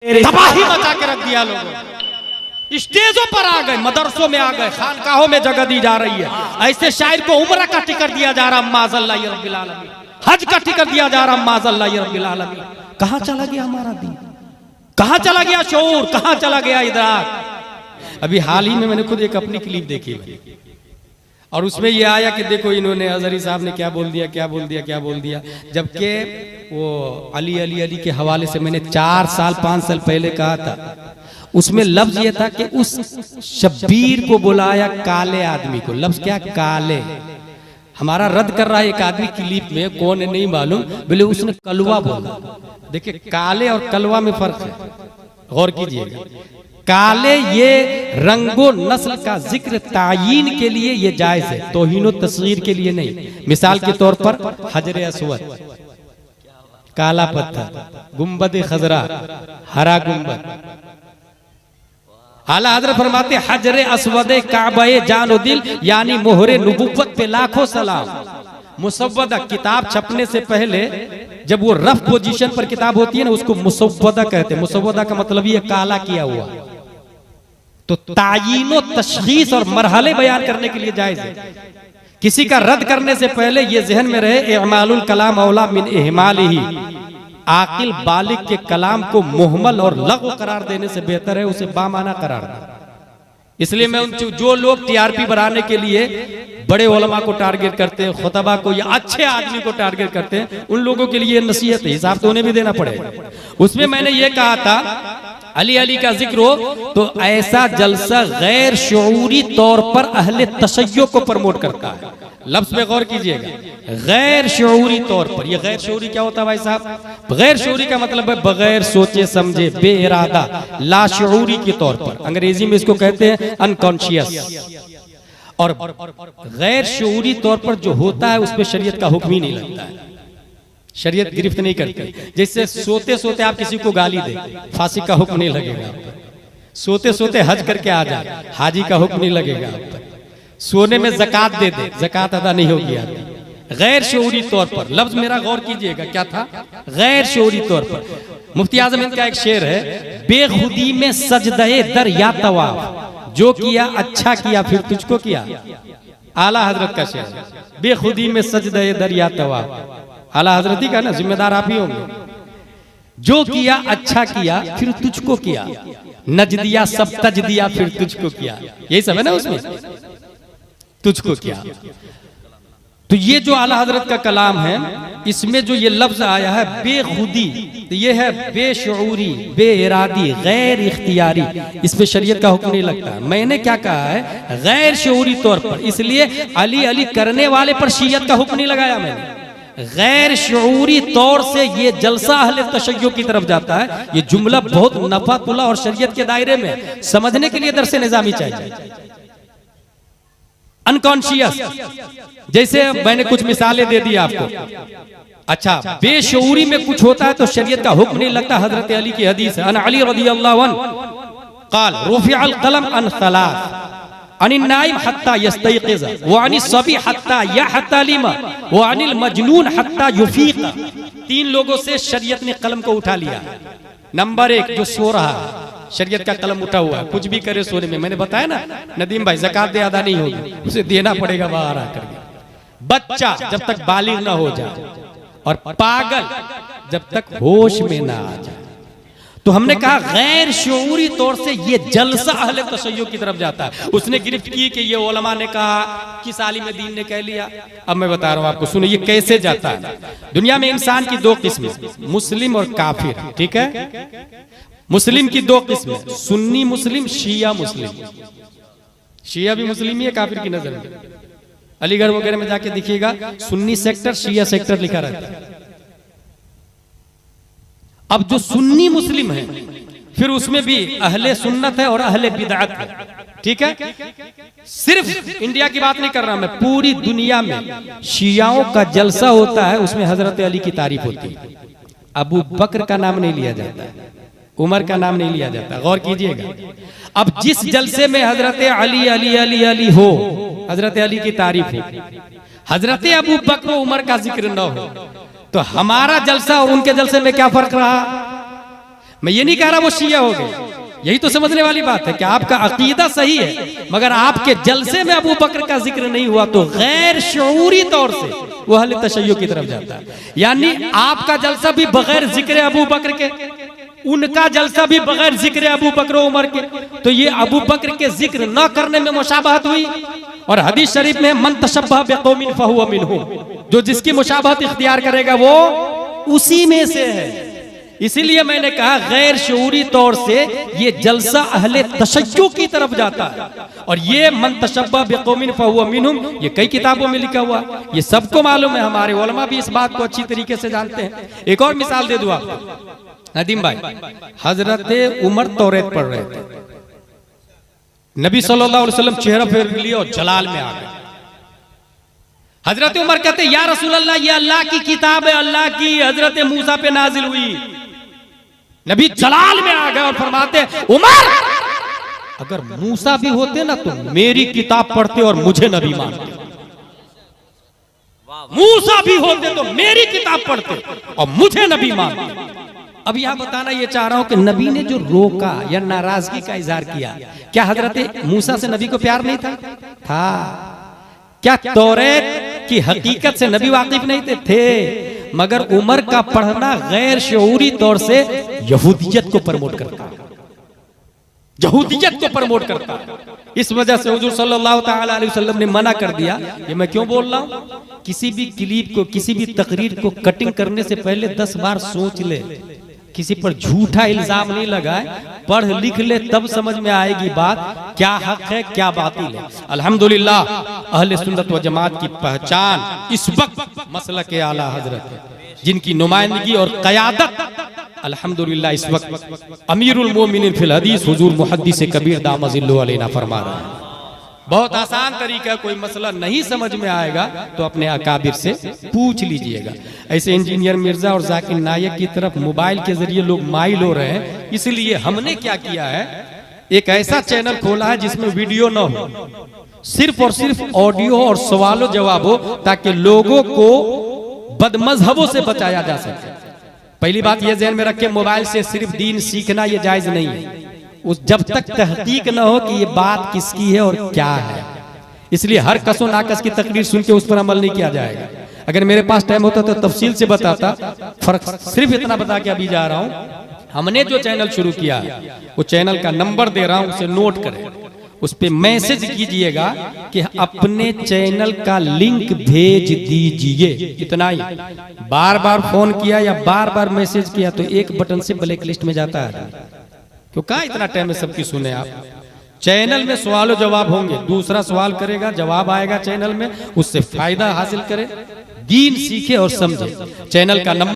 तबाही मचा के रख दिया लोगों। स्टेजों पर आ गए, मदरसों में आ गए, खानकाहों में जगह दी जा रही है। ऐसे शायर को उम्र का टिकट दिया जा रहा, माज़ल्लाह या रब्बिल आलमीन। हज का टिकट दिया जा रहा, माज़ल्लाह या रब्बिल आलमीन। कहां चला गया हमारा दीन? कहां चला गया शऊर? कहां चला गया इदराक? अभी हाल ही में मैंने खुद एक अपनी क्लिप देखी और उसमें ये आया कि देखो इन्होंने अजहरी साहब ने क्या बोल दिया, क्या बोल दिया, क्या बोल दिया। जबकि वो अली अली अली के हवाले से मैंने 4 साल 5 साल पहले कहा था, उसमें लफ्ज ये था कि उस शब्बीर को बुलाया काले आदमी को। लफ्ज क्या? काले। हमारा रद्द कर रहा है एक आदमी क्लिप में, कौन है नहीं मालूम, बोले उसने कलवा बोला। देखिए काले और कलवा में फर्क है, गौर कीजिएगा। काले ये रंगो नस्ल का जिक्र तायीन के लिए ये जायज है, तौहीनो तस्गीर के लिए नहीं। मिसाल के तौर पर हजर अस्वद, काला पत्थर, गुंबद खजरा, हरा गुंबद। आला हजरत फरमाते हजर अस्वद काबे जानो दिल, यानी मोहरे नबुव्वत पे लाखों सलाम। मुसव्वदा, किताब छपने से पहले जब वो रफ पोजीशन पर किताब होती है ना, उसको मुसव्वदा कहते हैं। मुसव्वदा का मतलब ये काला किया हुआ। तो तायीनो तशखीस और मरहले बयान करने के लिए जायज है। किसी का रद्द करने से पहले ये जहन में रहे, इमालुल कलाम औला मिन इहमालिही। आकिल बालिग के कलाम को मुहमल और लग़्व करार देने से बेहतर है उसे बामाना करार देना। इसलिए मैं उन जो लोग टीआरपी बढ़ाने के लिए बड़े उलमा को टारगेट करते हैं, खुतबा को या अच्छे आदमी को टारगेट करते हैं, उन लोगों के लिए नसीहत है, हिसाब तो उन्हें भी देना पड़ेगा। उसमें मैंने ये कहा था, अली अली का जिक्र हो तो ऐसा जलसा गैर शऊरी तौर पर अहले तशय्यो को प्रमोट करता है। लफ्ज पे गौर कीजिएगा, गैर शऊरी तौर पर। ये गैर शऊरी क्या होता है भाई साहब? गैर शऊरी का मतलब है बगैर सोचे समझे, बेइरादा, लाशऊरी के तौर पर। अंग्रेजी में इसको कहते हैं अनकॉन्शियस। और गैर शऊरी तौर पर जो होता है उस पर शरीयत का हुक्म ही नहीं लगता है, शरीयत गिरफ्त नहीं करती। जैसे सोते सोते आप किसी को गाली दे, फांसी का हुक्म नहीं लगेगा आप पर। सोते सोते हज करके आ जाए, हाजी का हुक्म नहीं लगेगा आप पर। सोने में ज़कात दे दे, ज़कात अदा नहीं होगी आपकी। गैर शऊरी तौर पर, लफ्ज मेरा गौर कीजिएगा क्या था? गैर शऊरी तौर पर। मुफ्ती आज़म हिंद का एक शेर है, बेखुदी में सजदे दर या तवाफ, जो किया अच्छा किया फिर तुझको किया। आला हजरत का शेर, बेखुदी में सजदे दर या तवाफ। आला हजरत ही का ना, जिम्मेदार आप ही होंगे। जो किया अच्छा किया फिर तुझको किया, नज दिया सब तज दिया फिर तुझको किया। यही सब है ना उसमें, तुझको किया। तो ये जो आला हजरत का कलाम है, इसमें जो ये लफ्ज आया है बेखुदी, तो ये है बेशऊरी, बेइरादी, गैर इख्तियारी। इस पे शरीयत का हुक्म नहीं लगता। मैंने क्या कहा है? गैर शऊरी तौर पर। इसलिए अली अली करने वाले पर शरीयत का हुक्म नहीं लगाया मैंने। गैर शऊरी तौर से ये जलसा अहले तशय्यो की तरफ जाता है। ये जुमला बहुत नफातुल्लाह और शरीयत के दायरे में समझने के लिए दरसे निजामी चाहिए। अनकॉन्शियस, जैसे मैंने कुछ मिसालें दे दी आपको। अच्छा, बेशऊरी में कुछ होता है तो शरीयत का हुक्म नहीं लगता। हजरत अली की हदीस है, अन अली रज़ियल्लाहु अन्हु क़ाल रुफ़िअल क़लम अन सलास, अनिन नाइम हत्ता यस्तयक़िज़, व अनिस सबी हत्ता यहतलिम, व अनिल मजनून हत्ता युफ़ीक़। 3 लोगों से शरीयत ने कलम को उठा लिया। नंबर 1, जो सो रहा है, शरीयत का कलम उठा हुआ है, कुछ भी करे सोने में। मैंने बताया ना नदीम भाई, ज़कात दे अदा नहीं होगी, उसे देना पड़ेगा बाहर आकर के। बच्चा जब तक बालिग ना हो जाए, और पागल जब तक होश में ना आ जाए। तो हमने कहा गैर शऊरी तौर से ये जलसा अहले तशय्यो की तरफ जाता है। उसने गिरफ्त की कि ये उलमा ने कहा, किस आलिम दीन ने कह लिया। अब मैं बता रहा हूं आपको, सुनो ये कैसे जाता है। दुनिया में इंसान की 2 किस्में, मुस्लिम और काफिर, ठीक है? मुस्लिम की 2 किस्में, सुन्नी मुस्लिम, शिया मुस्लिम। शिया भी मुस्लिम ही है काफिर की नजर में। अलीगढ़ वगैरह में जाके देखिएगा, सुन्नी सेक्टर, शिया सेक्टर लिखा रहता है। अब जो सुन्नी मुस्लिम है, फिर उसमें भी अहले सुन्नत है और अहले बिदअत है, ठीक है? सिर्फ इंडिया की बात नहीं कर रहा मैं, पूरी दुनिया में शियाओं का जलसा होता है, उसमें हजरत अली की तारीफ होती है। अबू बकर का नाम नहीं लिया जाता, उमर का नाम नहीं लिया जाता। गौर कीजिएगा। अब जिस जलसे में हजरत अली अली अली अली हो, हजरत अली की तारीफ हो, हजरत अबू बकर उमर का जिक्र न हो, तो हमारा जलसा और उनके जलसे में क्या फर्क रहा? मैं ये नहीं कह रहा वो शिया हो गए, यही तो समझने वाली बात है कि आपका अकीदा सही है, मगर आपके जलसे में अबू बकर का जिक्र नहीं हुआ तो गैर शऊरी तौर से वो अहले तशय्युअ की तरफ जाता है। यानी आपका जलसा भी बगैर जिक्र अबू बकर के, उनका जलसा भी बगैर जिक्र अबू बकर उमर के, तो ये अबू बकर के जिक्र न करने में मुशाबहत हुई। और हदीस शरीफ में मन तशब्बह बिकौमिन फहुवा मिनहुम, जो जिसकी मुशाबहत इख्तियार करेगा वो उसी में से है। इसीलिए मैंने कहा गैर शऊरी तौर से ये जलसा अहले तशय्युअ की तरफ जाता है। और ये मन तशब्बह बिकौमिन फहुवा मिनहुम ये कई किताबों में लिखा हुआ, ये सबको मालूम है, हमारे उलमा भी इस बात को अच्छी तरीके से जानते हैं। एक और मिसाल दे दूं आपको, नदीम भाई, हजरत उमर तौरेत पढ़ रहे थे, नबी सल्लल्लाहु अलैहि वसल्लम चेहरा फेर लिए और जलाल में आ गए। हजरत उमर कहते या रसूल अल्लाह, ये अल्लाह की किताब है, अल्लाह की हजरत मूसा पे नाजिल हुई। नबी जलाल में आ गए और फरमाते उमर, अगर मूसा भी होते ना तो मेरी किताब पढ़ते और मुझे नबी मानते। मूसा भी होते तो मेरी किताब पढ़ते और मुझे नबी मानते। अब यहां बताना ये चाह रहा हूं कि नबी ने जो रोका या नाराजगी का इजहार किया, क्या हजरत मूसा से नबी को प्यार नहीं था? क्या तौरेत की हकीकत से नबी वाकिफ नहीं थे? मगर उमर का पढ़ना गैर शऊरी तौर से यहूदियत को प्रमोट करता, यहूदियत को प्रमोट करता। इस वजह से हुजूर सल्लल्लाहु ताला अलैहि वसल्लम ने मना कर दिया। ये मैं क्यों बोल रहा हूं, किसी भी क्लिप को, किसी भी तकरीर को कटिंग करने से पहले 10 बार सोच ले, किसी पर झूठा इल्जाम नहीं लगाए, पढ़ लिख ले, तब समझ में आएगी बात क्या हक है क्या बातिल है। अल्हम्दुलिल्लाह अहले सुन्नत व जमात की पहचान इस वक्त मसलक आला हजरत है, जिनकी नुमाइंदगी और क़यादत अल्हम्दुलिल्लाह इस वक्त अमीरुल मोमिनीन फिल हदीस हुजूर मुहद्दिस कबीर दामजिल्लु अलैना फरमा रहे हैं। बहुत आसान तरीका, कोई मसला नहीं समझ में आएगा तो अपने अकाबिर से पूछ लीजिएगा। ऐसे इंजीनियर मिर्जा और जाकिर नायक की तरफ मोबाइल के जरिए लोग माइल हो रहे हैं, इसलिए हमने क्या किया है, एक ऐसा चैनल खोला है जिसमें वीडियो न हो, सिर्फ और सिर्फ ऑडियो और सवालों जवाब हो, ताकि लोगों को बदमजहबों से बचाया जा सके। पहली बात यह ध्यान में रखें, मोबाइल से सिर्फ दीन सीखना यह जायज नहीं है, उस जब तक तहकीक न हो कि ये बात किसकी है और क्या है। इसलिए हर कसो नाकस की तकरीर सुन के उस पर अमल नहीं किया जाएगा। अगर मेरे पास टाइम होता तो तफसील से बताता, फर्क सिर्फ इतना बता के अभी जा रहा हूं। हमने जो चैनल शुरू किया है वो चैनल का नंबर दे रहा हूं, उसे नोट करें, उस पे मैसेज कीजिएगा कि अपने चैनल का लिंक भेज दीजिए, इतना ही। बार बार फोन किया या बार बार मैसेज किया तो एक बटन से ब्लैक लिस्ट में जाता है। क्यों कहा इतना टाइम में सबकी सुने आप। चैनल में सवाल जवाब होंगे, दूसरा सवाल करेगा, जवाब आएगा चैनल में, उससे फायदा हासिल करे, दीन सीखे और समझे। चैनल का नंबर